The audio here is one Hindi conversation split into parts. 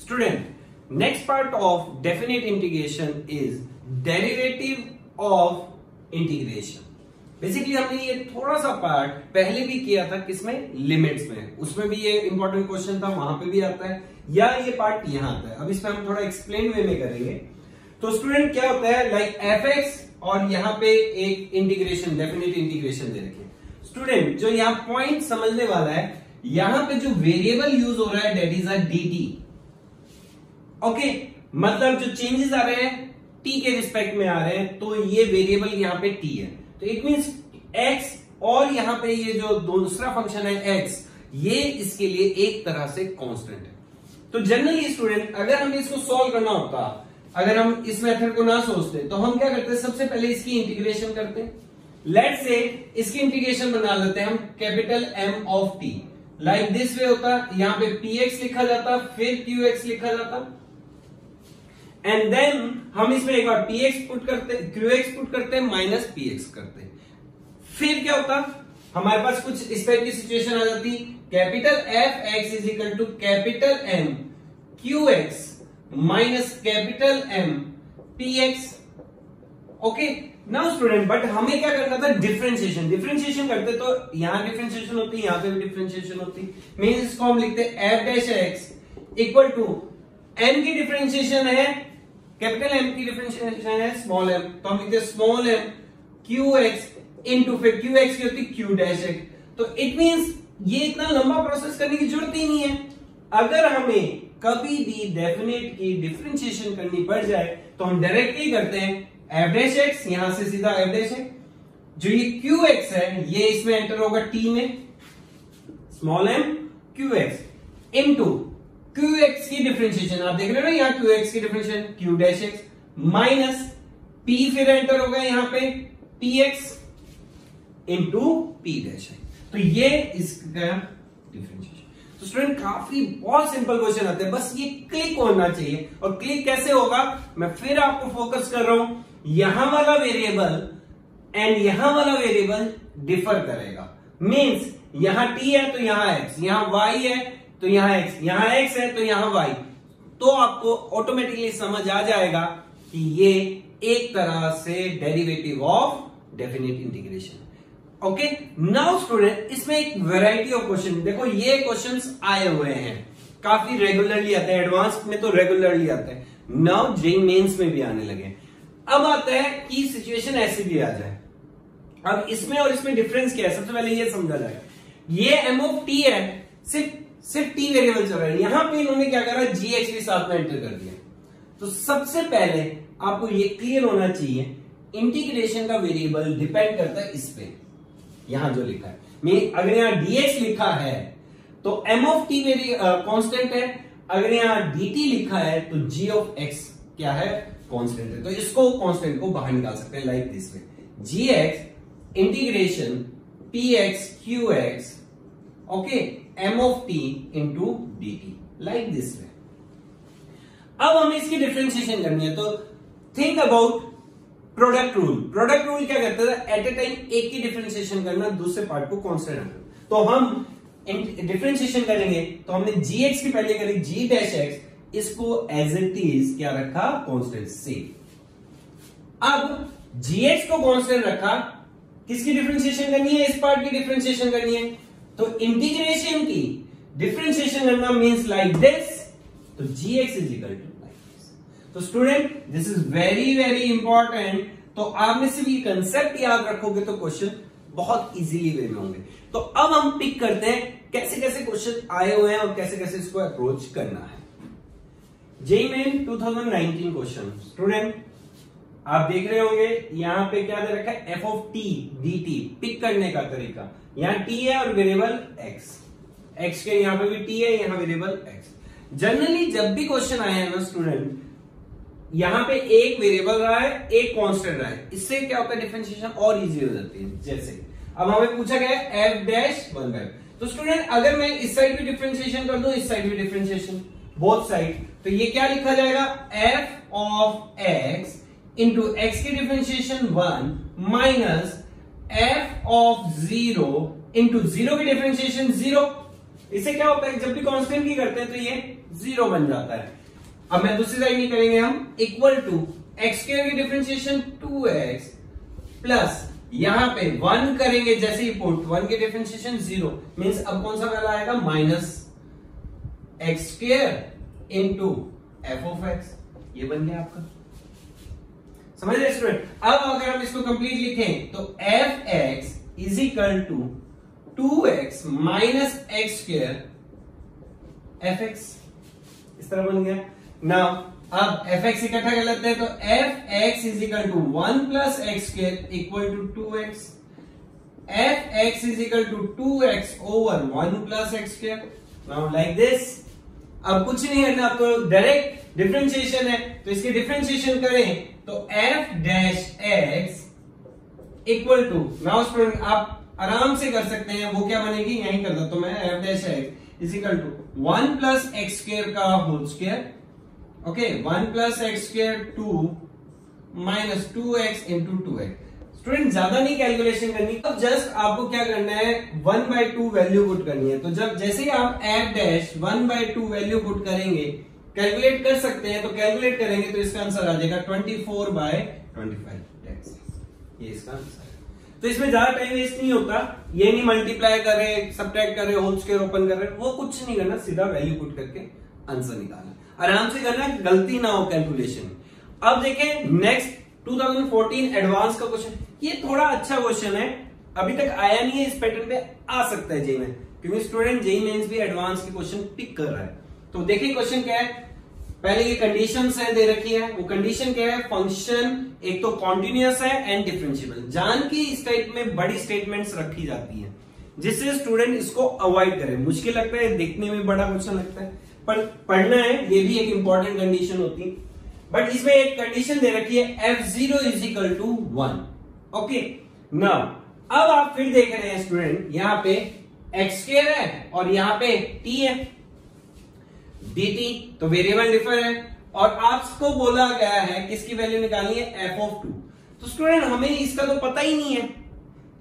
Student, next part of definite integration is derivative of integration. Basically हमने ये थोड़ा सा पार्ट पहले भी किया था, किसमें, लिमिट्स में, उसमें भी ये इंपॉर्टेंट क्वेश्चन था, वहां पे भी आता है, या ये पार्ट यहां आता है। अब इसमें हम थोड़ा एक्सप्लेन वे में करेंगे। तो स्टूडेंट क्या होता है, लाइक fx और यहां पे एक इंटीग्रेशन, डेफिनेट इंटीग्रेशन दे रखे। स्टूडेंट जो यहां पॉइंट समझने वाला है, यहां पे जो वेरिएबल यूज हो रहा है that is a dt। Okay, मतलब जो चेंजेस आ रहे हैं t के रिस्पेक्ट में आ रहे हैं, तो ये वेरिएबल यहां पे t है, तो इट मींस x, और यहां पे ये जो दूसरा फंक्शन है x, ये इसके लिए एक तरह से कांस्टेंट है। तो जनरली स्टूडेंट अगर हमें इसको सॉल्व करना होता, अगर हम इस मेथड को ना सोचते, तो हम क्या करते हैं, सबसे पहले इसकी इंटीग्रेशन करते हैं। लेट्स से इसकी इंटीग्रेशन बना लेते हैं हम capital M of t, like this वे होता, यहां पे px लिखा जाता, फिर qx लिखा जाता, एंड देन हम इसमें एक बार px पुट करते, qx पुट करते हैं, माइनस px करते हैं। फिर क्या होता, हमारे पास कुछ इस टाइप की सिचुएशन आ जाती, capital fx is equal to capital M qx minus capital M px। Okay, now student, but हमें क्या करना था, डिफरेंशिएशन। डिफरेंशिएशन करते तो यहां डिफरेंशिएशन होती, यहां पे भी डिफरेंशिएशन होती, मींस इसको हम लिखते f dash x equal to m की डिफरेंशिएशन है, कैपिटल M की डिफरेंशिएशन है स्मॉल m, तो हम लिखते स्मॉल m qx इनटू, फिर qx की होती q डैश x। तो इट मींस ये इतना लंबा प्रोसेस करने की जरूरत ही नहीं है। अगर हमें कभी भी डेफिनेट की डिफरेंशिएशन करनी पड़ जाए, तो हम डायरेक्टली करते हैं f डैश x, यहां से सीधा f डैश x, जो ये qx है ये इसमें एंटर होगा t में, small m qx into qx की डिफरेंशिएशन, आप देख रहे हो ना यहाँ qx की differentiation q dash x minus p, फिर एंटर होगा यहाँ पे px into p dash x। तो ये इसका डिफरेंशिएशन। तो स्टूडेंट काफी बहुत सिंपल क्वेश्चन आते हैं, बस ये क्लिक होना चाहिए। और क्लिक कैसे होगा, मैं फिर आपको फोकस कर रहा हूं, यहां वाला वेरिएबल एंड यहां वाला वेरिएबल डिफर करेगा। मींस यहां t है तो यहां x, यहां y है तो यहां x, यहां x है तो यहां y, तो आपको ऑटोमेटिकली समझ आ जाएगा कि ये एक तरह से derivative of definite integration. Okay, now student इसमें एक वैरायटी ऑफ क्वेश्चन, देखो ये क्वेश्चंस आए हुए हैं, काफी रेगुलरली आते हैं, एडवांस में तो रेगुलरली आते हैं, नाउ जेईई मेंस में भी आने लगे। अब आता है कि सिचुएशन ऐसी भी आ जाए, अब इसमें और इसमें डिफरेंस क्या है, सबसे पहले ये समझा जाए। ये m ऑफ t है, सिर्फ t वेरिएबल चल रहा है, यहां पे इन्होंने क्या करा, gx भी साथ में एंटर कर दिया। तो सबसे पहले आपको ये क्लियर होना चाहिए, इंटीग्रेशन का वेरिएबल डिपेंड करता है इस पे, यहां जो लिखा है, अगर यहां dx लिखा है तो m ऑफ t मेरी कांस्टेंट है, अगर यहां dt लिखा है तो g ऑफ x क्या है, कांस्टेंट है। तो इसको कांस्टेंट को बाहर निकाल सकते हैं like this way, gx integration px qx, okay, m of t into dt, like this way. अब हमें इसकी डिफरेंशिएशन करनी है, तो think about product rule. Product rule क्या करता है, एट ए टाइम एक की डिफरेंशिएशन करना, दूसरे पार्ट को कांस्टेंट रखना। तो हम डिफरेंशिएशन करेंगे, तो हमने gx की पहले करी g डैश x, इसको एज इट इज क्या रखा, कांस्टेंट से। अब gx को कांस्टेंट रखा, किसकी डिफरेंशिएशन करनी है, इस पार्ट की डिफरेंशिएशन करनी है, तो इंटीग्रेशन की डिफरेंशिएशन करना मींस लाइक दिस, तो gx इज इक्वल टू, तो student this is very very important. तो आपने सिर्फ ये कंसेप्ट याद रखोगे तो क्वेश्चन बहुत इजीली वे में होंगे। तो अब हम पिक करते हैं कैसे कैसे क्वेश्चन आए हुए हैं और कैसे कैसे इसको अप्रोच करना है। जेईई मेन 2019 क्वेश्चन, स्टूडेंट आप देख रहे होंगे यहां पे क्या दे रखा है, f of t dt, pick करने का तरीका, यहां t है और वेरिएबल x के यहां पे भी t है, यहां वेरिएबल x। जनरली जब भी क्वेश्चन आए हैं ना स्टूडेंट, यहां पे एक वेरिएबल रहा है, एक कांस्टेंट रहा है, इससे क्या होता है, डिफरेंशिएशन और इजी हो जाती है। जैसे अब हमें पूछा गया है f डैश 1/, तो स्टूडेंट अगर मैं इस साइड भी डिफरेंशिएशन कर दूं, इस साइड भी डिफरेंशिएशन, बोथ साइड, तो ये क्या लिखा जाएगा, f of x into x की differentiation 1 minus f of 0 into 0 की डिफरेंशिएशन 0। इससे क्या होता है, जब भी कांस्टेंट की करते हैं तो ये 0 बन जाता है। अब मैं दूसरी साइड नहीं करेंगे हम, इक्वल टू एक्स स्क्वायर की डिफरेंशिएशन 2x प्लस यहां पे 1 करेंगे, जैसे ही पुट 1 की डिफरेंशिएशन 0 मींस अब कौन सा वैल्यू आएगा, minus x square into F of x. ये बन गया आपका, समझ रहे स्टूडेंट। अब अगर हम इसको कंप्लीट लिखें तो f x is equal to 2x minus x square f x, इस तरह बन गया। नाउ अब एफ एक्स इकट्ठा कर लेते हैं, तो f x is equal to 1 plus x square equal to 2x, f x is equal to 2x over 1 plus x square. Now like this. अब कुछ नहीं है ना, अब तो डायरेक्ट डिफरेंशिएशन है, तो इसकी डिफरेंशिएशन करें तो f dash x equal to, now student आप आराम से कर सकते हैं, वो क्या बनेगी, यही कर देता हूं मैं, F dash x is equal to 1 plus x square का whole square, okay 1 plus x square 2 minus 2x into 2x। Student ज्यादा नहीं कैलकुलेशन करनी, अब जस्ट आपको क्या करना है, 1/2 वैल्यू पुट करनी है। तो जब जैसे ही आप एफ डैश 1/2 वैल्यू पुट करेंगे, कैलकुलेट कर सकते हैं, तो कैलकुलेट करेंगे तो इसका आंसर आ जाएगा 24/25। ये इसका आंसर है। तो इसमें ज्यादा टाइम वेस्ट नहीं होता, ये नहीं मल्टीप्लाई कर रहे, सबट्रैक्ट कर रहे, होल स्क्वायर ओपन कर रहे, वो कुछ नहीं करना, सीधा वैल्यू पुट करके आंसर निकालना, आराम से करना, गलती ना हो कैलकुलेशन। अब देखें नेक्स्ट 2014 एडवांस का क्वेश्चन, ये थोड़ा अच्छा क्वेश्चन है, अभी तक आया नहीं है, इस पैटर्न पे आ सकता है जेई में, क्योंकि स्टूडेंट जेई मेंस भी एडवांस के क्वेश्चन पिक कर रहा है। तो देखिए क्वेश्चन क्या है, पहले ये कंडीशंस है दे रखी है, वो कंडीशन क्या है, फंक्शन एक तो कॉन्टिन्यूअस है एंड डिफरेंशिएबल। जान की इस टाइप में बड़ी स्टेटमेंट्स रखी जाती हैं, जिससे स्टूडेंट इसको अवॉइड करे। मुश्किल लगता है, देखने में बड़ा क्वेश्चन लगता है, पर पढ़ना है, ये भी एक इंपॉर्टेंट कंडीशन होती है। बट इसमें एक कंडीशन दे रखी है f0 is equal to 1, okay. Now अब आप फिर देख रहे हैं स्टूडेंट, यहां पे एक्स स्क्वायर है और यहां पे t है, dt, तो वेरिएबल डिफर है, और आपको बोला गया है किसकी वैल्यू निकालनी है, f ऑफ 2। तो स्टूडेंट हमें इसका तो पता ही नहीं है,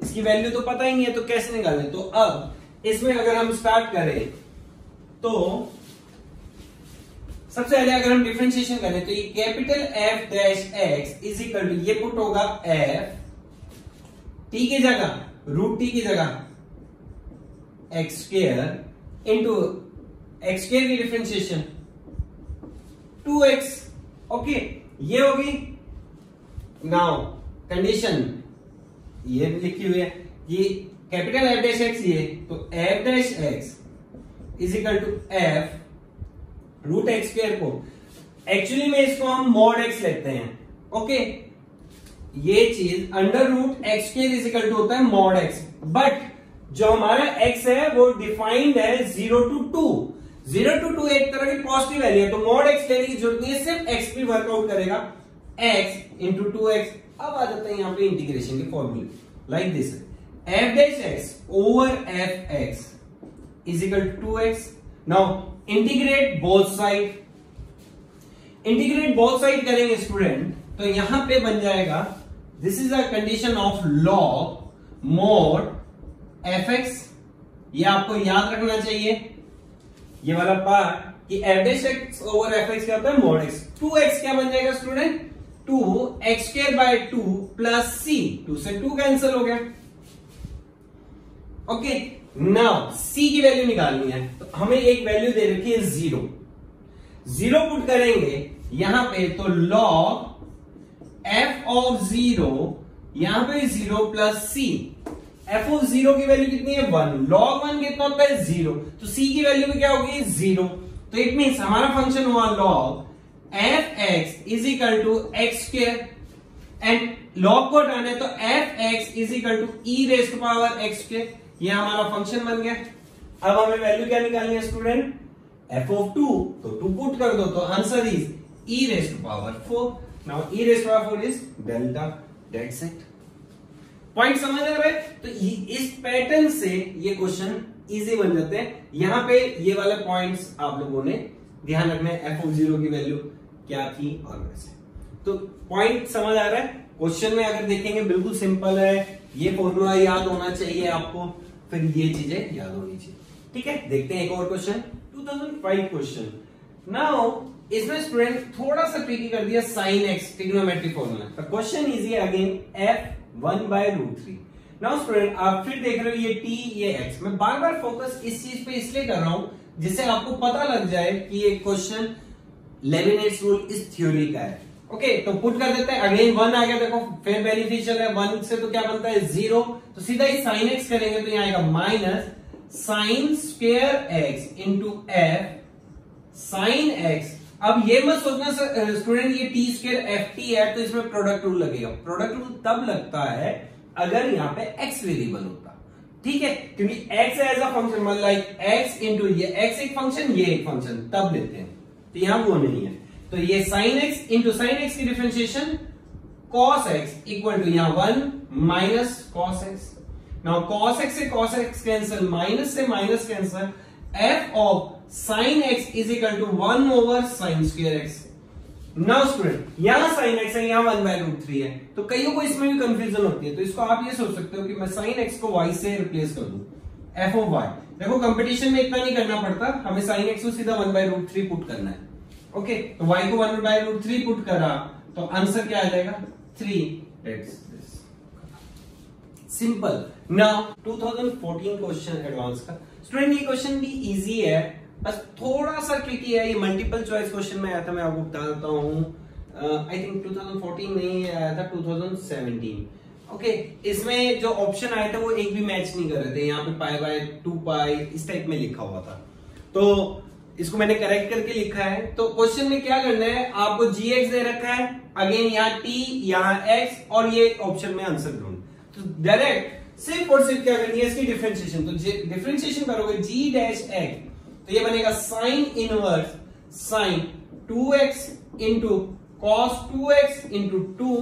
इसकी वैल्यू तो पता ही नहीं है, तो कैसे निकालें। तो अब इसमें अगर हम स्टार्ट करें तो सबसे पहले अगर हम डिफरेंशिएशन करें तो ये capital f dash x is equal to, ये पुट होगा एफ टी की जगह, रूट टी की जगह x square into x square की डिफरेंशिएशन 2x, ओके, ये होगी। नाउ कंडीशन ये लिखी हुई है, ये कैपिटल एफ डैश एक्स, ये तो f dash x is equal to f root x square को, एक्चुअली में इसको हम मॉड एक्स लेते हैं, ओके। ये चीज under root x square is equal to होता है मॉड एक्स, बट जो हमारा एक्स है वो डिफाइंड है 0 to 2। 0 to 2 एक तरह की पॉजिटिव वैल्यू है, तो मॉड एक्स लेने की जरूरत नहीं है, सिर्फ एक्स भी वर्कआउट करेगा, x इंटू 2x। अब आ जाता है यहां पे इंटीग्रेशन के फॉर्मूले, like this, f dash x over f x is equal to 2x। Now integrate both side, integrate both side करेंगे स्टूडेंट, तो यहां पे बन जाएगा, this is a condition of log mod f x. ये आपको याद रखना चाहिए, ये वाला पार्ट, कि f dash x over f x क्या होता है, मोड एक्स। 2x क्या बन जाएगा student, 2x square by 2 plus c, 2 से 2 कैंसिल हो गया, ओके। नाउ c की वैल्यू निकालनी है, तो हमें एक वैल्यू दे रखी है 0, 0 पुट करेंगे यहां पे, तो log f ऑफ 0, यहां पे 0 प्लस c, f ऑफ 0 की वैल्यू कितनी है 1, log 1 कितना होता है 0, तो c की वैल्यू में क्या होगी 0, तो इट मीन्स हमारा फंक्शन हुआ log f x is equal to x square, and log को हटाना है तो f x is equal to e raise to power x स्क्वायर, ये हमारा फंक्शन बन गया। अब हमें वैल्यू क्या निकालनी है स्टूडेंट, f ऑफ 2, तो 2 पुट कर दो, तो answer is e raise to power 4। Now e raise to power 4 is delta, that's it. Point समझ आ रहा है? तो इस पैटर्न से ये क्वेश्चन इजी बन जाते हैं। यहां पे ये वाले पॉइंट्स आप लोगों ने ध्यान रखना है, f ऑफ 0 की वैल्यू क्या थी और वैसे। तो पॉइंट समझ आ रहा है? क्वेश्चन में अगर देखेंगे बिल्कुल सिंपल है, ये फॉर्मूला याद होना चाहिए आपको, फिर ये चीजें याद होनी चाहिए। ठीक है, देखते हैं एक और क्वेश्चन, 2005 क्वेश्चन। नाउ इसमें स्टूडेंट थोड़ा सा ट्रिकी कर दिया sine x trigonometric formula. The question is again f1/√3। Now student आप फिर देख रहे हो ये t ये x। मैं बार बार फोकस इस चीज पे इसलिए कर रहा हूं जिससे आपको पता लग जाए कि ये क्वेश्चन लेविनेट्स रूल इस थ्योरी का है। ओके तो पुट कर देते हैं, अगेन 1 आ गया, देखो फिर बेनिफिशियल है, 1 से तो क्या बनता है 0, तो सीधा ही साइन एक्स करेंगे तो यहाँ आएगा minus sign square x into F sine x. अब ये मत सोचना स्टूडेंट ये टी स्क्वायर एफ टी है तो इसमें प्रोडक्ट रूल लगेगा। प्रोडक्ट रूल तब लगता है अगर यहाँ पे एक्स वेरिएबल होता, ठीक है, क्योंकि एक्स एज अ फंक्शन मतलब एक्स इंटू ये एक्स एक फंक्शन ये एक फंक्शन तब लेते हैं, तो यहां वो नहीं है। तो ये sine x into sine x की differentiation cos x equal to यहां 1 minus cos x. Now cos x से कॉस एक्स कैंसिल, माइनस से minus cancel, F of sine x is equal to 1 over sine square x. Now student यहां साइन एक्स है, यहां 1/√3 है, तो कईयों को इसमें भी कंफ्यूजन होती है। तो इसको आप ये सोच सकते हो कि मैं साइन एक्स को y से रिप्लेस कर दूं, एफ ऑफ y। देखो कंपटीशन में इतना नहीं करना पड़ता, हमें साइन एक्स को सीधा 1/√3 पुट करना है। ओके तो y को 1/√3 पुट करा तो आंसर क्या आ जाएगा 3। सिंपल। नाउ 2014 क्वेश्चन एडवांस का स्टूडेंट, ये क्वेश्चन भी इजी है, बस थोड़ा सा ट्रिकी है। ये मल्टीपल चॉइस क्वेश्चन में आया था, मैं आपको बता देता हूं। आई थिंक 2014 नहीं आया था, 2017। ओके इसमें जो ऑप्शन आए थे वो एक भी मैच नहीं कर रहे थे, यहाँ पे π/2π इस टाइप में लिखा हुआ था, तो इसको मैंने करेक्ट करके लिखा है। तो क्वेश्चन में क्या करना है, आपको gx दे रखा है, अगेन यहाँ t यहाँ x और ये ऑप्शन में आंसर ढूंढ। तो डायरेक्ट सिर्फ और सिर्फ क्या करनी है इसकी डिफरेंशिएशन। तो डिफरेंशिएशन करोगे g डैश x तो ये बनेगा sign inverse sign 2x into cos 2x into 2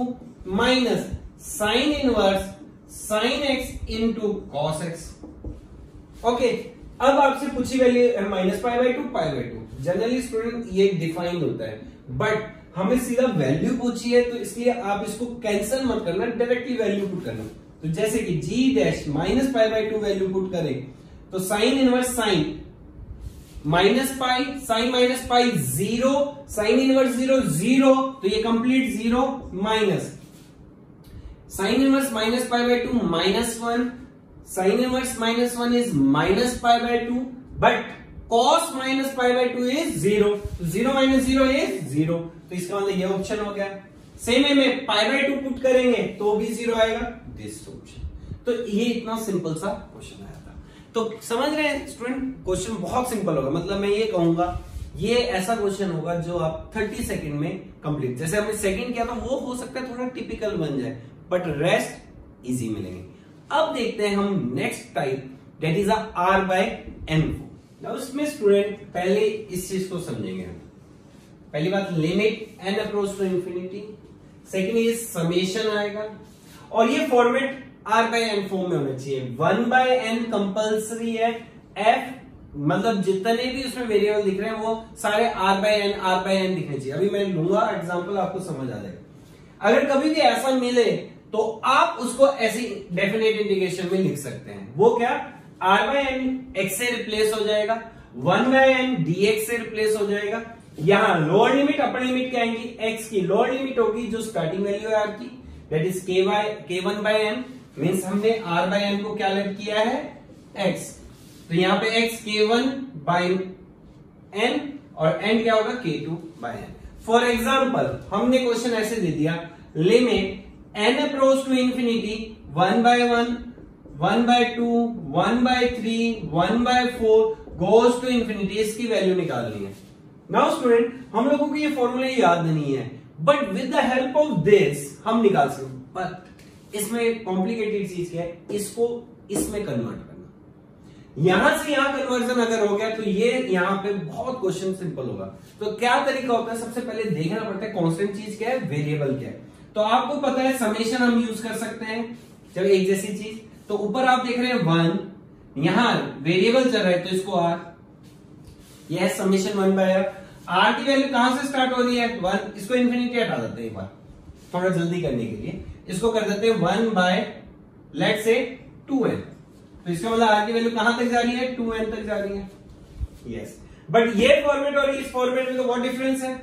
minus sine inverse sign x into cos x। Okay अब आपसे पूछी वैल्यू -π/2 π/2। जनरली स्टूडेंट ये डिफाइन होता है, बट हमें सीधा वैल्यू पूछी है तो इसलिए आप इसको कैंसिल मत करना, डायरेक्टली वैल्यू पुट करना। तो जैसे कि g डैश -π/2 वैल्यू पुट करें तो sine inverse sine -π sine -π 0 sine inverse 0 0 तो ये complete 0 minus sine inverse -π/2 -1 sine inverse -1 is -π/2 but cos -π/2 is 0, तो 0 माइनस 0 इज 0, तो इसका मतलब ये ऑप्शन हो गया। सेम है में π/2 पुट करेंगे तो भी 0 आएगा, दिस ऑप्शन। तो ये इतना सिंपल सा क्वेश्चन आया था। तो समझ रहे हैं स्टूडेंट, क्वेश्चन बहुत सिंपल होगा। मतलब मैं ये कहूंगा ये ऐसा क्वेश्चन होगा जो आप 30 सेकंड में कंप्लीट, जैसे हमने सेकंड किया था वो हो सकता है थोड़ा टिपिकल बन जाए, बट रेस्ट इजी मिलेंगे। अब देखते हैं हम next type, that is r/n। Now इसमें स्टूडेंट पहले इस चीज को समझेंगे हम। पहली बात limit n approach to infinity, second is summation आएगा, और ये फॉर्मेट r/n फॉर्म में होना चाहिए। 1/n कंपल्सरी है, f मतलब जितने भी उसमें वेरिएबल दिख रहे हैं वो सारे r/n दिखने चाहिए। अभी मैं लूंगा एग्जांपल, आपको समझ आ जाएगा। अगर कभी भी ऐसा मिले तो आप उसको ऐसी डेफिनेट इंटीग्रेशन में लिख सकते हैं। वो क्या, r/n x से रिप्लेस हो जाएगा, 1/n dx से रिप्लेस हो जाएगा। यहां लोअर लिमिट अपर लिमिट क्या आएंगी, x की लोअर लिमिट होगी जो स्टार्टिंग वैल्यू है r की, दैट इज k1/n, मीन्स हमने r/n को क्या लेट किया है x, तो यहां पे x k1/n और n क्या होगा k2/n। फॉर एग्जाम्पल हमने क्वेश्चन ऐसे दे दिया, limit n approach to infinity 1/1 1/2 1/3 1/4 goes to infinity, इसकी वैल्यू निकालनी है। नाउ स्टूडेंट हम लोगों को ये फॉर्मूला याद नहीं है, but with the help of this हम निकाल सकते, बट इसमें कॉम्प्लिकेटेड चीज क्या है, इसको इसमें कन्वर्ट करना। यहां से यहां कन्वर्जन अगर हो गया तो ये यहां पे बहुत क्वेश्चन सिंपल होगा। तो क्या तरीका होता है, सबसे पहले देखना पड़ता है कांस्टेंट चीज क्या है, वेरिएबल क्या है। तो आपको पता है समेशन हम यूज कर सकते हैं जब एक जैसी चीज, तो ऊपर आप देख रहे हैं 1, यहां वेरिएबल चल रहा है तो इसको r, यह समेशन 1/r। r की वैल्यू कहां से स्टार्ट हो रही है 1, इसको इंफिनिटी हटा देते हैं एक बार थोड़ा जल्दी करने के लिए, इसको कर देते हैं 1/2n, तो इसका मतलब r की वैल्यू कहां तक जा रही है 2n तक जा रही है। यस, बट ये फॉर्मेट और इस फॉर्मेट में तो बहुत डिफरेंस है।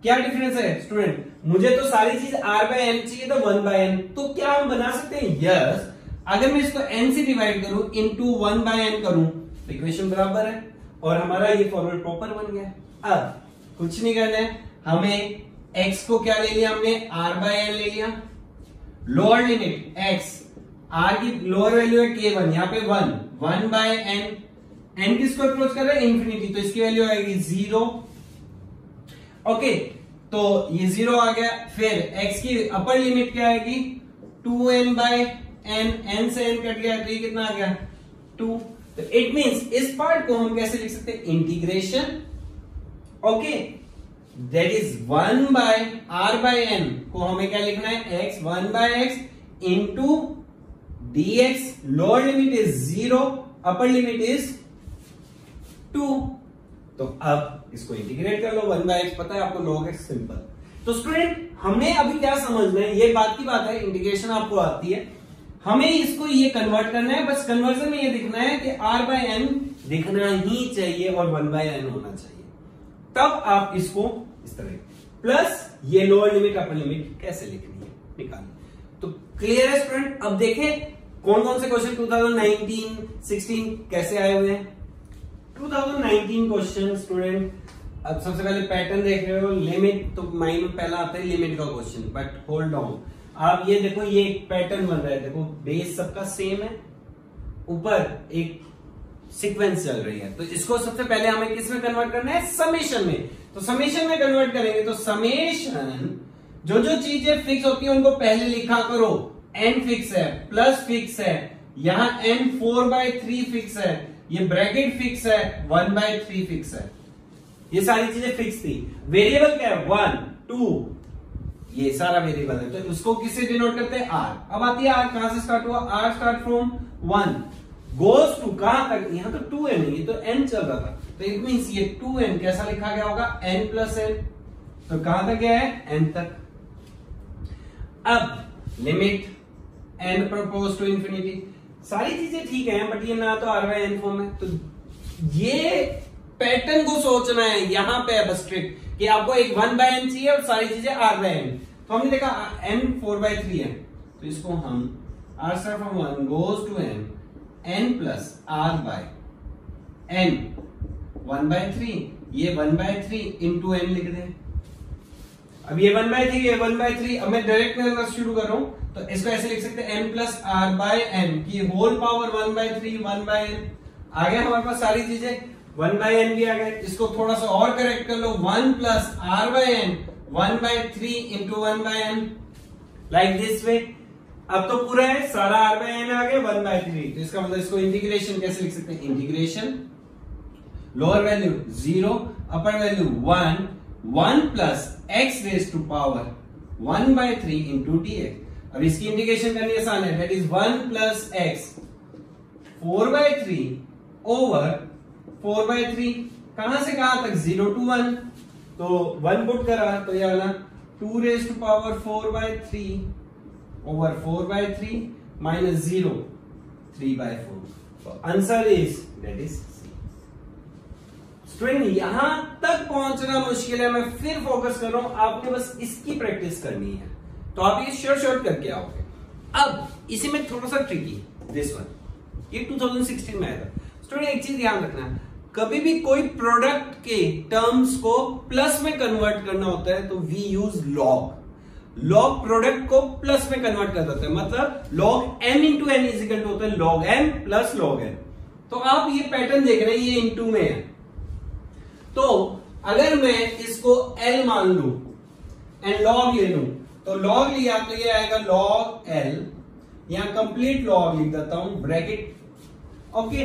क्या डिफरेंस है स्टूडेंट? मुझे तो सारी चीज r बाय n चाहिए तो 1 बाय n, तो क्या हम बना सकते हैं? यस, अगर मैं इसको n से डिवाइड करूं इनटू 1 बाय n करूं तो इक्वेशन बराबर है और हमारा ये फॉर्मूला प्रॉपर बन गया। अब कुछ नहीं करना है, हमें x को क्या ले लिया हमने? r बाय n ले लिया। लोअर लिमिट x, r की लोअर वैल्यू है k1, यहाँ पे 1 बाय n किसको अप्रोच कर रहा है? इंफिनिटी, तो इसकी वैल्यू आएगी 0। ओके, तो ये 0 आ गया। फिर x की अपर लिमिट क्या आएगी? 2n बाय n से n कट गया तो ये कितना आ गया? 2। तो इट मींस इस पार्ट को हम कैसे लिख सकते हैं? Integration, okay, that is 1 by r by n को हमें क्या लिखना है? x, 1 by x into dx। Lower limit is 0, upper limit is 2। तो अब इसको इंटीग्रेट कर लो, 1 बाय x पता है आपको, log x सिंपल। तो स्टूडेंट हमने अभी क्या समझना है, ये बात की बात है, इंटीग्रेशन आपको आती है, हमें इसको ये कन्वर्ट करना है। बस कन्वर्जन में ये दिखना है कि r बाय n दिखना ही चाहिए और 1 बाय n होना चाहिए, तब आप इसको इस तरह प्लस ये लोअर लिमिट अपर लिमिट कैसे लिखनी है निकालिए। तो क्लियर है स्टूडेंट? अब देखें कौन कौन से क्वेश्चन 2019, 16 कैसे आए हुए हैं। 2019 क्वेश्चन स्टूडेंट, अब सबसे पहले पैटर्न देख रहे हो, लिमिट तो माइंड में पहला आता है लिमिट का क्वेश्चन, बट होल्ड ऑन, आप ये देखो ये एक पैटर्न बन रहा है, देखो बेस सबका सेम है, ऊपर एक सीक्वेंस चल रही है, तो इसको सबसे पहले हमें किस में कन्वर्ट करना है? समेशन में। तो समेशन में कन्वर्ट करेंगे तो समेशन जो जो चीजें फिक्स होती है उनको पहले लिखा करो। n फिक्स है, प्लस फिक्स है, यहां n 4/3 फिक्स है, ये ब्रैकेट फिक्स है, 1/3 फिक्स है, ये सारी चीजें फिक्स थी। वेरिएबल क्या है? 1, 2, ये सारा वेरिएबल है, तो उसको किससे डिनोट करते हैं? r। अब आती है r, कहां से स्टार्ट हुआ? r start from 1 goes to कहां तक? यहां तो 2n है, ये तो n चल रहा था, तो इट मींस ये 2n कैसा लिखा गया होगा? n plus n। तो कहां तक गया है? n तक। अब limit n propose to infinity, सारी चीजें ठीक है, बट ये ना तो r बाय n फॉर्म है, तो ये पैटर्न को सोचना है, यहां पे बस ट्रिक कि आपको एक 1 बाय n चाहिए और सारी चीजें r बाय n। तो हमने देखा n 4/3 है, तो इसको हम r start from 1 goes to n plus r by n 1/3, ये 1/3 इंटू n लिख दें। अब ये 1/3, ये 1/3, अब मैं डायरेक्ट में शुरू कर रहा हूं, तो इसको ऐसे लिख सकते हैं n plus r by n की होल पावर 1/3 1 बाय n। आ गया हमारे पास सारी चीजें, 1 बाय n भी आ गए। इसको थोड़ा सा और करेक्ट कर लो, 1 plus r by n 1/3 into 1 by n, like this way. अब तो पूरा है, सारा r बाय n आ गया 1/3, तो इसका मतलब इसको इंटीग्रेशन कैसे लिख सकते हैं? Integration lower value 0, upper value 1 plus x raise to power 1/3 into dx। अब इसकी इंटीग्रेशन करनी आसान है, that is 1 plus x 4/3 over 4/3, कहां से कहां तक? 0 to 1, तो 1 पुट करा तो ये वाला 2 raise to power 4/3 over 4/3 minus 0 3/4। तो answer is that is student, यहां तक पहुंचना मुश्किल है, मैं फिर फोकस कर रहा हूं, आपने बस इसकी प्रैक्टिस करनी है, तो आप ये शॉर्ट करके आओगे। अब इसी में थोड़ा सा ट्रिकी, दिस वन, ये 2016 में आया था। स्टूडेंट एक चीज ध्यान रखना, कभी भी कोई प्रोडक्ट के टर्म्स को प्लस में कन्वर्ट करना होता है तो वी यूज लॉग प्रोडक्ट को प्लस में कन्वर्ट कर देते हैं, मतलब log m into n is equal to होता है log m plus log n। तो आप ये पैटर्न देख रहे हैं, ये इंटू में है, तो अगर मैं इसको L मान लू एंड लॉग ले लू, तो लॉग लिया तो ये आएगा लॉग L, यहां कंप्लीट लॉग लिख देता हूं ब्रैकेट, ओके।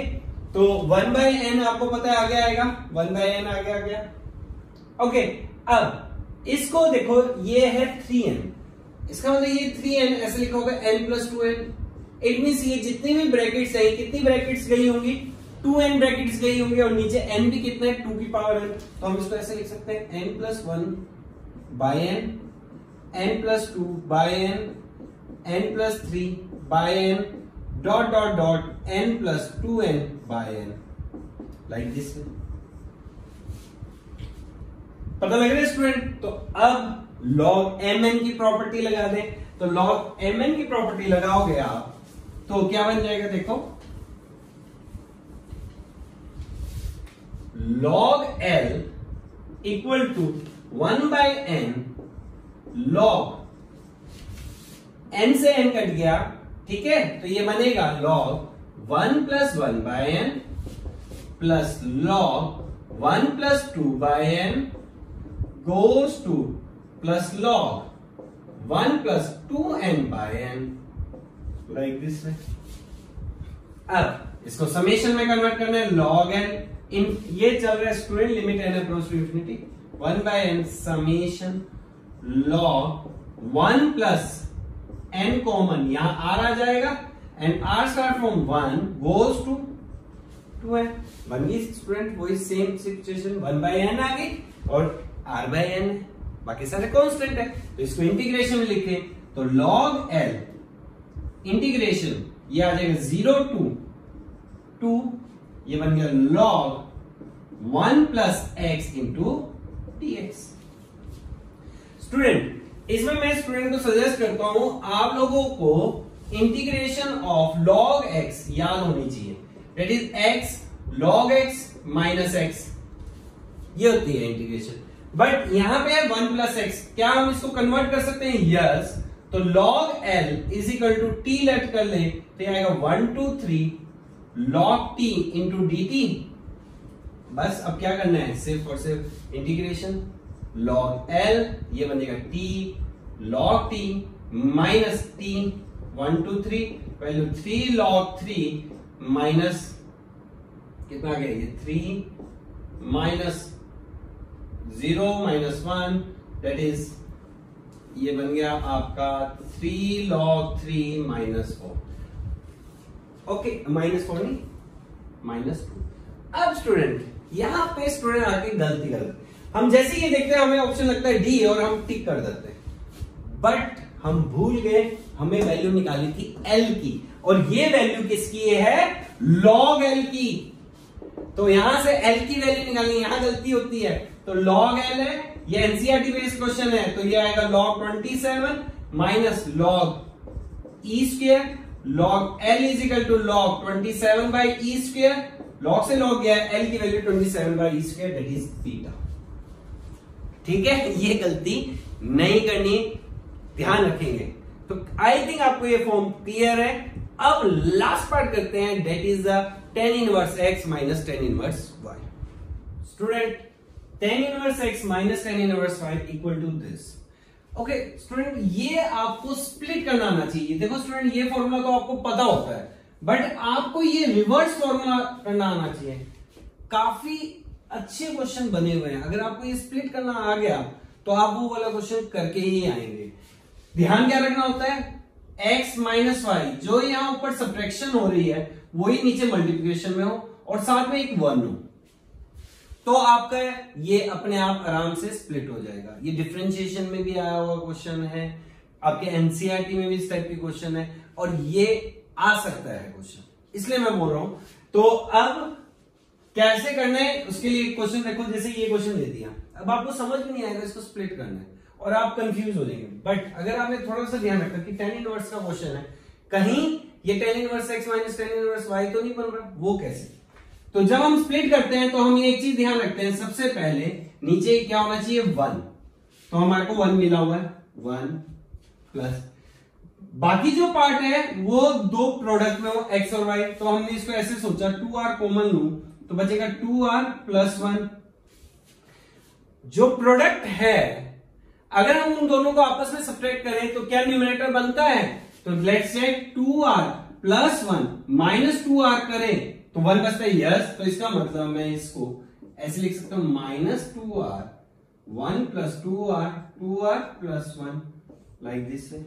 तो 1 बाय n आपको पता है आगे आएगा, 1 बाय n आगे आ गया, ओके। अब इसको देखो, ये है 3n, इसका मतलब ये 3n ऐसे लिखा होगा n plus 2n। It means ये जितनी भी ब्रैकेट्स है, कितनी ब्रैकेट्स गई होंगी? 2n ब्रैकेट्स गई होंगी, और नीचे n भी कितना है? 2 की पावर n। तो हम इसको ऐसे लिख सकते हैं n plus 1 by n plus 2 by n plus 3 by n dot dot dot n plus 2n by n, like this. पता लग रहा है स्टूडेंट? तो अब log mn की प्रॉपर्टी लगा दें। तो log mn की प्रॉपर्टी लगाओगे आप तो क्या बन जाएगा, देखो log l equal to 1/n log n से n कट गया, ठीक है, तो ये बनेगा log 1 + 1/n plus log 1 + 2/n goes to plus log 1 + 2n/n like this way। अब इसको समेशन में कन्वर्ट करना है। log n इन ये चल रहा है student limit n approach to infinity 1/n summation log 1 + n common यहां r आ जाएगा and r start from 1 goes to 2n। बन गई स्टूडेंट वही सेम सिचुएशन, 1/n आ गई और r/n है, बाकी सारे कांस्टेंट है। तो इसको इंटीग्रेशन में लिखे तो log l इंटीग्रेशन ये आ जाएगा 0 to 2, ये बन गया log 1 + x into dx। Student इसमें मैं स्टूडेंट को सजेस्ट करता हूं आप लोगों को इंटीग्रेशन ऑफ log x याद होनी चाहिए, that is x log x minus x, ये होती है इंटीग्रेशन। बट यहां पे है 1 + x, क्या हम इसको कन्वर्ट कर सकते हैं? यस। तो log l = t लेट कर ले तो ये आएगा 1 2 3 log t into dt। बस अब क्या करना है, सिर्फ और सिर्फ इंटीग्रेशन log l ये बनेगा t log t minus t 1 2 3 value 3 log 3 minus कितना आ गया, ये 3 माइनस 0 माइनस 1 दैट इज ये बन गया आपका 3 log 3 माइनस 4। ओके, माइनस 4 नहीं माइनस 2। अब स्टूडेंट यहां पे स्टूडेंट आके गलती कर, हम जैसे ये देखते हैं हमें ऑप्शन लगता है डी और हम टिक कर देते हैं, बट हम भूल गए हमें वैल्यू निकाली थी एल की, और ये वैल्यू किसकी है, log एल की। तो यहां से एल की वैल्यू निकालनी, यहां गलती होती है। तो log एल है, ये एनसीईआरटी बेस्ड क्वेश्चन है, तो ये आएगा log 27 minus log e square, log L = log 27/e², log से log गया, एल की value 27/e² that is beta. ठीक है, ये गलती नहीं करनी, ध्यान रखेंगे। तो आई थिंक आपको ये फॉर्म क्लियर है। अब लास्ट पार्ट करते हैं, that is the tan inverse x minus tan inverse y। Student tan inverse x minus tan inverse y equal to this. Okay student, ये आपको स्प्लिट करना आना चाहिए। देखो स्टूडेंट, ये फॉर्मूला तो आपको पता होता है, बट आपको ये रिवर्स फॉर्मूला करना आना चाहिए। काफी अच्छे क्वेश्चन बने हुए हैं, अगर आपको ये स्प्लिट करना आ गया तो आप वो वाला क्वेश्चन करके ही आएंगे। ध्यान क्या रखना होता है, x माइनस वाई जो यहां ऊपर सब्ट्रैक्शन हो रही है वही नीचे मल्टीप्लिकेशन में हो और साथ में एक 1 हो, तो आपका ये अपने आप आराम से स्प्लिट हो जाएगा। ये डिफरेंशिएशन में भी आया हुआ क्वेश्चन है, आपके एनसीईआरटी में भी इस टाइप के क्वेश्चन है, और ये आ सकता है क्वेश्चन, इसलिए मैं बोल रहा हूं। तो अब कैसे करना है उसके लिए क्वेश्चन देखो, जैसे ये क्वेश्चन दे दिया, अब आपको समझ में नहीं आएगा इसको स्प्लिट करना है और आप कंफ्यूज हो जाएंगे। बट अगर आपने थोड़ा सा ध्यान रखा कि tan इनवर्स का क्वेश्चन है, कहीं ये tan inverse x minus tan inverse y तो नहीं बन रहा, वो कैसे? तो जब हम स्प्लिट करते हैं तो हम ये एक चीज ध्यान रखते हैं, सबसे पहले नीचे क्या होना चाहिए 1, तो हमारे को 1 मिला हुआ है, 1 प्लस बाकी जो पार्ट है वो दो प्रोडक्ट में हो x और y, तो हमने इसको ऐसे सोचा 2r कॉमन लूं तो बचेगा 2r प्लस 1। जो प्रोडक्ट है अगर हम उन दोनों को आपस में सब्ट्रैक्ट करें तो क्या न्यूमरेटर बनता है, तो let's say 2r plus 1 minus 2r करें तो 1 बचता है, यस। तो इसका मतलब मैं इसको ऐसे लिख सकता हूं minus 2r 1 plus 2r plus 1 like this way.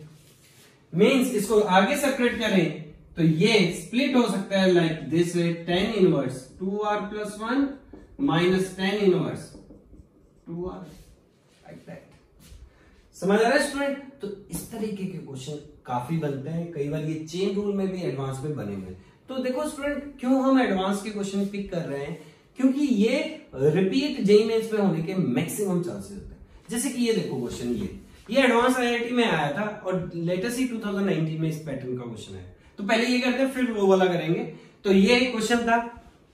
Means इसको आगे सेपरेट करें तो ये स्प्लिट हो सकता है like this way, tan inverse 2r plus 1 minus tan inverse 2r like that. समझ आ रहा है स्टूडेंट? तो इस तरीके के क्वेश्चन काफी बनते हैं, कई बार ये चेन रूल में भी एडवांस में बने हुए हैं। तो देखो स्टूडेंट, क्यों हम एडवांस के क्वेश्चन पिक कर रहे हैं, क्योंकि ये रिपीट जेईई मेंस में होने के मैक्सिमम चांसेस होते हैं। जैसे कि ये देखो क्वेश्चन, ये एडवांस आईआईटी में आया था और लेटेस्ट ही 2019 में इस पैटर्न का क्वेश्चन है। तो पहले ये करते हैं फिर वो वाला करेंगे। तो ये क्वेश्चन था,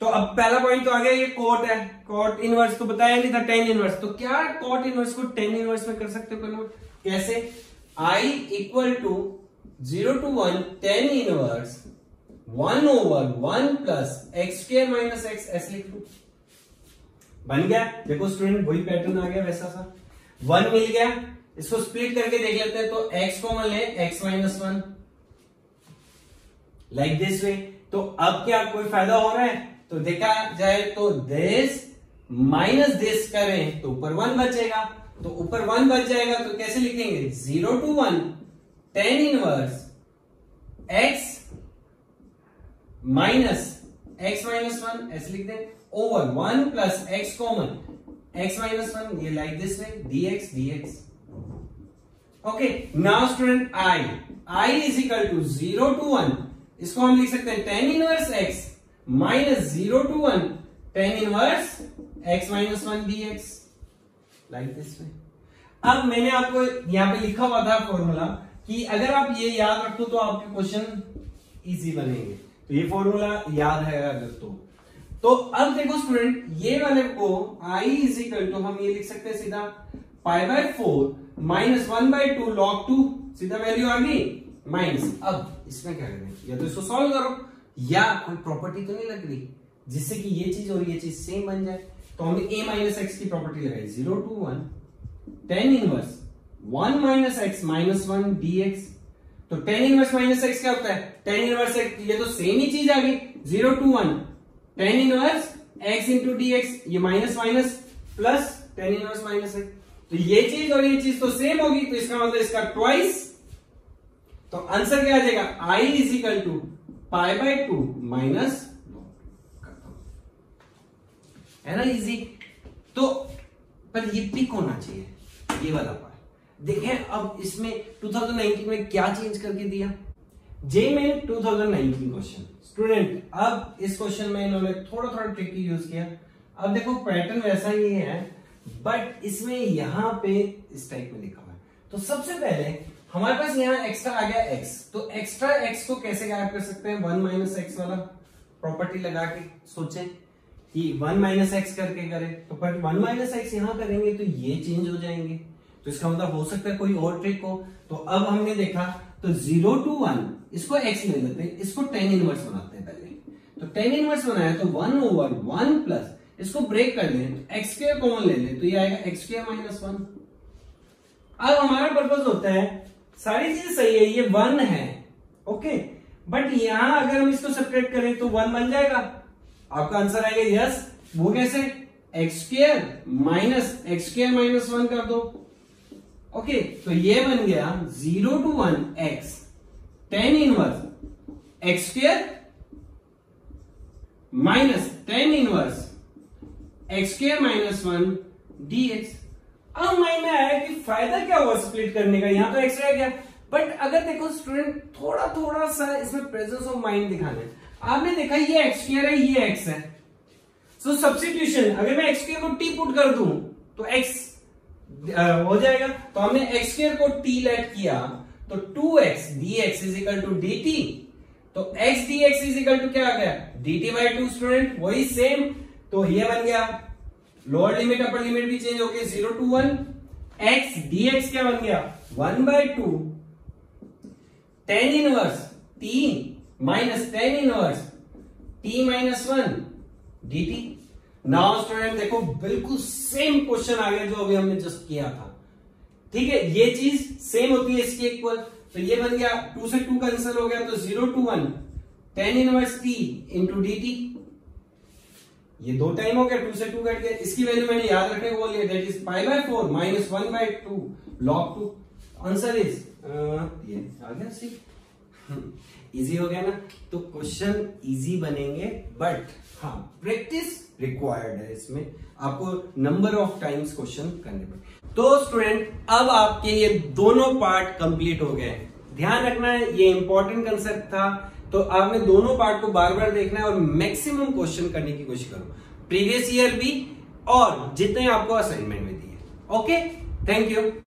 तो अब पहला पॉइंट तो आ गया, ये कॉट है, कॉट इनवर्स तो बताया नहीं था, टेन इनवर्स। तो क्या कॉट इनवर्स को टेन इनवर्स में कर सकते हो कन्वर्ट? कैसे? I equal to 0 to 1 tan inverse 1/1 plus x square minus x, ऐसे लिख लू, बन गया। देखो स्टूडेंट वही पैटर्न आ गया वैसा सा, 1 मिल गया। इसको स्प्लिट करके देख लेते हैं, तो x कॉमन ले, x माइनस 1 लाइक दिस वे। तो अब क्या कोई फायदा हो रहा है? तो देखा जाए तो दिस माइनस दिस करें तो ऊपर 1 बचेगा, तो ऊपर 1 बच जाएगा तो कैसे लिखेंगे? 0 to 1 tan inverse x minus x minus 1, ऐसे लिख दें, over 1 plus x common x minus 1, ये like this way, dx dx। Okay, now student I is equal to 0 to 1, इसको हम लिख सकते हैं tan inverse x minus 0 to 1 tan inverse x minus 1 dx, like this way. अब मैंने आपको यहां पे लिखा हुआ था फॉर्मूला कि अगर आप ये याद रखो तो आपके क्वेश्चन इजी बनेंगे। तो ये फॉर्मूला याद है अगर तो अब देखो स्टूडेंट, ये वाले को I इज इक्वल टू हम ये लिख सकते हैं सीधा π/4 माइनस 1/2 log 2, सीधा वैल्यू आ गई माइनस। अब इसमें क्या करें, या तो इसको सॉल्व करो या कोई प्रॉपर्टी तो नहीं लग रही जिससे कि ये चीज और ये चीज सेम बन जाए। तो हमने a माइनस एक्स की प्रॉपर्टी लगाई, 0 to 1 tan inverse 1 minus x minus 1 dx। तो टेन इनवर्स माइनस एक्स क्या होता है? टेन इनवर्स एक्स, ये तो सेम ही चीज आ गई, 0 to 1 tan inverse x into dx, ये minus minus plus tan inverse minus x. तो ये चीज और ये चीज तो सेम होगी, तो इसका मतलब इसका ट्वाइस। तो आंसर क्या आ जाएगा? I is equal to π/2 minus, है ना इजी। तो पर ये पिक होना चाहिए, ये वाला पार्ट। देखें अब इसमें 2019 में क्या चेंज करके दिया, जेईई में 2019 क्वेश्चन। स्टूडेंट अब इस क्वेश्चन में इन्होंने थोड़ा थोड़ा ट्रिक यूज किया। अब देखो पैटर्न वैसा ही है, बट इसमें यहां पे इस टाइप में लिखा हुआ है। तो सबसे पहले हमारे पास यहाँ एक्स्ट्रा आ गया x, तो एक्स्ट्रा x को कैसे गायब कर सकते हैं? 1 माइनस एक्स वाला प्रॉपर्टी लगा के सोचें कि 1 माइनस एक्स करके करें, तो पर 1 माइनस एक्स यहां करेंगे तो ये चेंज हो जाएंगे। तो इसका मतलब हो सकता है कोई और ट्रिक हो। तो अब हमने देखा, तो 0 to 1 इसको x ले लेते हैं, इसको टेन इनवर्स बनाते हैं पहले। तो टेन इनवर्स बनाया तो 1/1 प्लस, इसको ब्रेक कर दें तो एक्स स्क्वायर कॉमन ले लें, तो ये आएगा एक्स स्क्वायर माइनस 1। अब हमारा पर्पज होता है, सारी चीज सही है, ये 1 है ओके, बट यहां अगर हम इसको सेपरेट करें तो 1 बन जाएगा। आपका आंसर आएगा यस। वो कैसे? एक्स स्क्वायर माइनस 1 कर दो। ओके, तो ये बन गया 0 to 1 x tan inverse x square minus tan inverse x square minus 1 dx। अब माइंड में आया कि फायदा क्या हुआ स्प्लिट करने का, यहां तो एक्स रह गया। बट अगर देखो स्टूडेंट, थोड़ा सा इसमें प्रेजेंस ऑफ माइंड दिखाना है। आपने देखा ये एक्स स्क्वायर है, ये एक्स है, सो सब्स्टिट्यूशन, अगर मैं एक्स स्क्वायर को टी पुट कर दूं तो एक्स हो जाएगा। तो हमने एक्स स्क्वायर को टी लेट किया, तो 2x dx is equal to dt। तो x dx is equal to क्या आ गया? dt/2 स्टूडेंट, वही सेम। तो ये बन गया, लोअर लिमिट अपर लिमिट भी चेंज हो गई, 0 to 1 x dx क्या बन गया? 1/2 tan inverse t minus tan inverse t minus 1 dt। Now student देखो बिल्कुल सेम क्वेश्चन आ गया जो अभी हमने जस्ट किया था। ठीक है, ये चीज सेम होती है इसके इक्वल। तो ये बन गया 2 से 2 कैंसिल हो गया, तो 0 to 1 tan inverse t into dt। ये 2 टाइम हो गया, 2 से 2 कट गया। इसकी वैल्यू मैंने याद रखने को बोली, that is π/4 minus 1/2 log 2। Answer is ये आ गया सी। इजी हो गया ना। तो क्वेश्चन इजी बनेंगे, बट हाँ प्रैक्टिस रिक्वायर्ड है। इसमें आपको नंबर ऑफ टाइम्स क्वेश्चन करने पड़े। तो स्टूडेंट अब आपके ये दोनों पार्ट कंप्लीट हो गए। ध्यान रखना है ये इंपॉर्टेंट कंसेप्ट था, तो आपने दोनों पार्ट को बार बार देखना है और मैक्सिमम क्वेश्चन करने की कोशिश करो। प्रीवियस ईयर भी और जितने आपको असाइनमेंट में दिए। Okay, thank you.